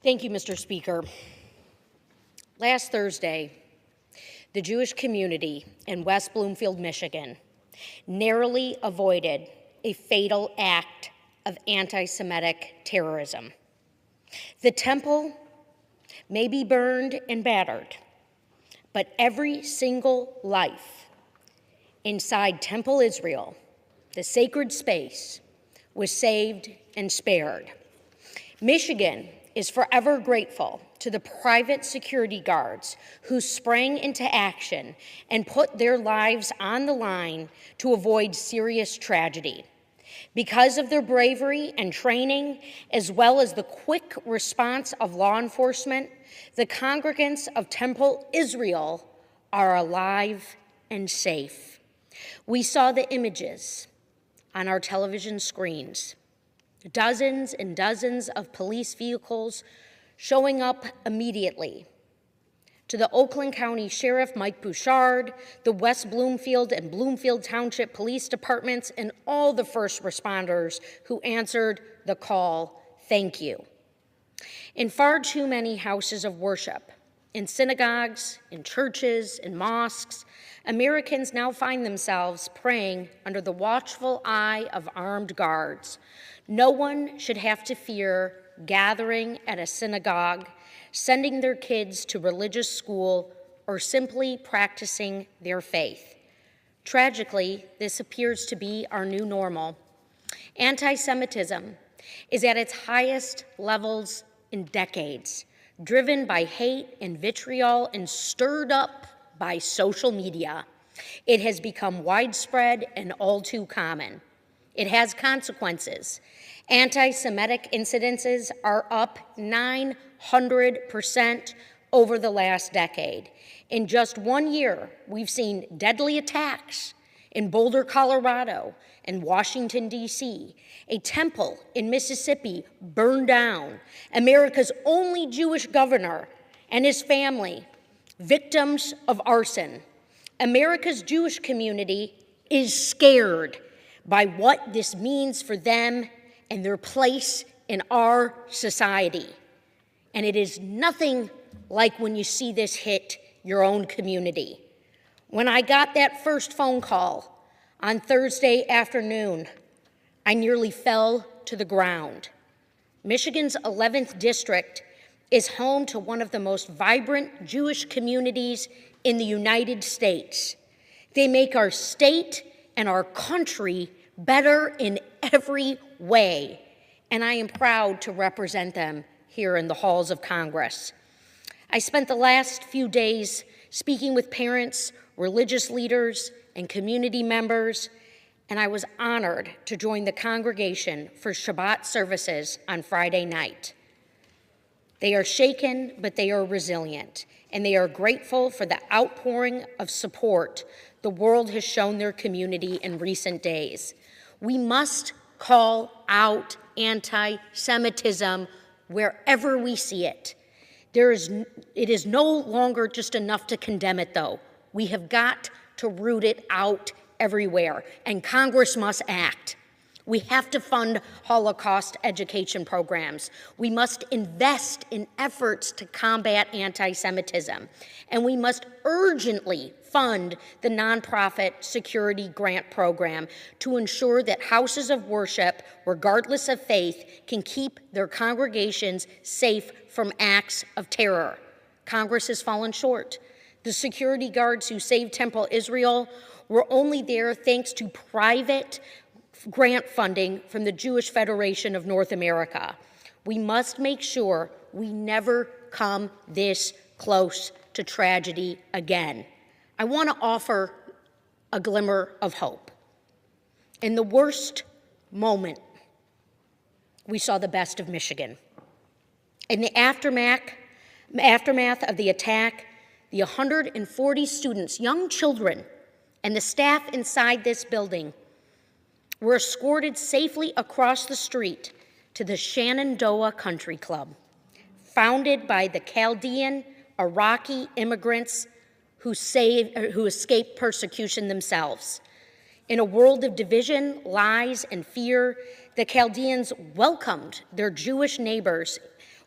Thank you, Mr. Speaker. Last Thursday, the Jewish community in West Bloomfield, Michigan, narrowly avoided a fatal act of anti-Semitic terrorism. The temple may be burned and battered, but every single life inside Temple Israel, the sacred space, was saved and spared. Michigan is forever grateful to the private security guards who sprang into action and put their lives on the line to avoid serious tragedy. Because of their bravery and training, as well as the quick response of law enforcement, the congregants of Temple Israel are alive and safe. We saw the images on our television screens. Dozens and dozens of police vehicles showing up immediately. To the Oakland County Sheriff Mike Bouchard, the West Bloomfield and Bloomfield Township Police Departments, and all the first responders who answered the call, thank you. In far too many houses of worship, in synagogues, in churches, in mosques, Americans now find themselves praying under the watchful eye of armed guards. No one should have to fear gathering at a synagogue, sending their kids to religious school, or simply practicing their faith. Tragically, this appears to be our new normal. Anti-Semitism is at its highest levels in decades, driven by hate and vitriol and stirred up by social media. It has become widespread and all too common. It has consequences. Anti-Semitic incidences are up 900% over the last decade. In just 1 year, we've seen deadly attacks in Boulder, Colorado, and Washington, D.C., a temple in Mississippi burned down, America's only Jewish governor and his family victims of arson. America's Jewish community is scared by what this means for them and their place in our society. And it is nothing like when you see this hit your own community. When I got that first phone call on Thursday afternoon, I nearly fell to the ground. Michigan's 11th district is home to one of the most vibrant Jewish communities in the United States. They make our state and our country better in every way, and I am proud to represent them here in the halls of Congress. I spent the last few days speaking with parents, religious leaders, and community members, and I was honored to join the congregation for Shabbat services on Friday night. They are shaken, but they are resilient, and they are grateful for the outpouring of support the world has shown their community in recent days. We must call out anti-Semitism wherever we see it. It is no longer just enough to condemn it, though. We have got to root it out everywhere, and Congress must act. We have to fund Holocaust education programs. We must invest in efforts to combat anti-Semitism. And we must urgently fund the nonprofit security grant program to ensure that houses of worship, regardless of faith, can keep their congregations safe from acts of terror. Congress has fallen short. The security guards who saved Temple Israel were only there thanks to private grant funding from the Jewish Federation of North America. We must make sure we never come this close to tragedy again. I want to offer a glimmer of hope. In the worst moment, we saw the best of Michigan. In the aftermath of the attack, the 140 students, young children, and the staff inside this building were escorted safely across the street to the Shenandoah Country Club, founded by the Chaldean Iraqi immigrants who escaped persecution themselves. In a world of division, lies, and fear, the Chaldeans welcomed their Jewish neighbors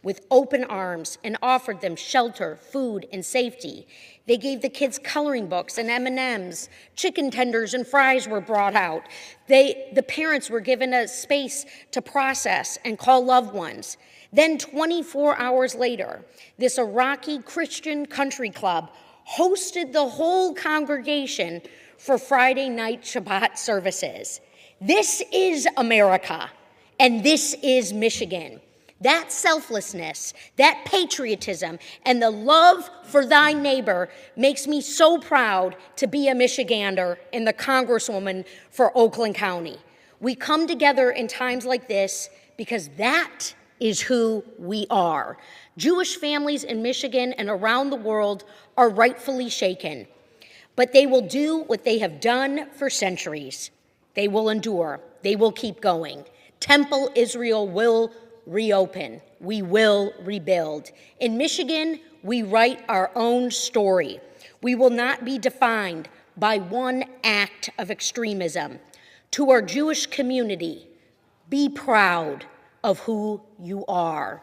with open arms and offered them shelter, food, and safety. They gave the kids coloring books and M&Ms. Chicken tenders and fries were brought out. The parents were given a space to process and call loved ones. Then 24 hours later, this Iraqi Christian country club hosted the whole congregation for Friday night Shabbat services. This is America, and this is Michigan. That selflessness, that patriotism, and the love for thy neighbor makes me so proud to be a Michigander and the Congresswoman for Oakland County. We come together in times like this because that is who we are. Jewish families in Michigan and around the world are rightfully shaken, but they will do what they have done for centuries. They will endure. They will keep going. Temple Israel will reopen. We will rebuild. In Michigan, we write our own story. We will not be defined by one act of extremism. To our Jewish community, be proud of who you are.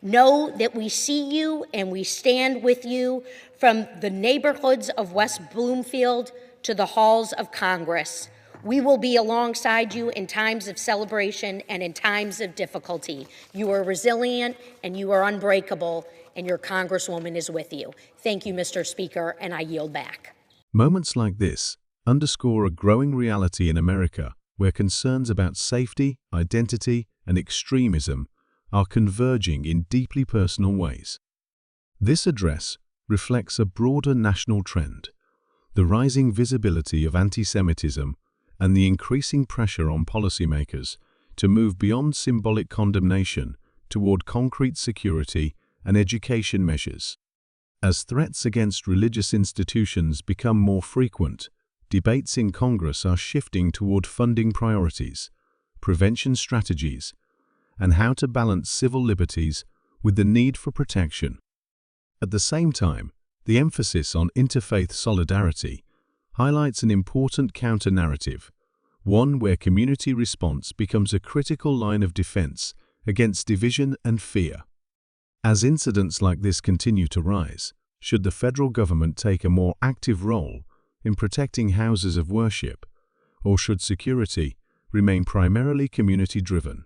Know that we see you and we stand with you from the neighborhoods of West Bloomfield to the halls of Congress. We will be alongside you in times of celebration and in times of difficulty. You are resilient and you are unbreakable, and your Congresswoman is with you. Thank you, Mr. Speaker, and I yield back. Moments like this underscore a growing reality in America where concerns about safety, identity, and extremism are converging in deeply personal ways. This address reflects a broader national trend, the rising visibility of antisemitism and the increasing pressure on policymakers to move beyond symbolic condemnation toward concrete security and education measures. As threats against religious institutions become more frequent, debates in Congress are shifting toward funding priorities, prevention strategies, and how to balance civil liberties with the need for protection. At the same time, the emphasis on interfaith solidarity highlights an important counter-narrative, one where community response becomes a critical line of defense against division and fear. As incidents like this continue to rise, should the federal government take a more active role in protecting houses of worship, or should security remain primarily community-driven?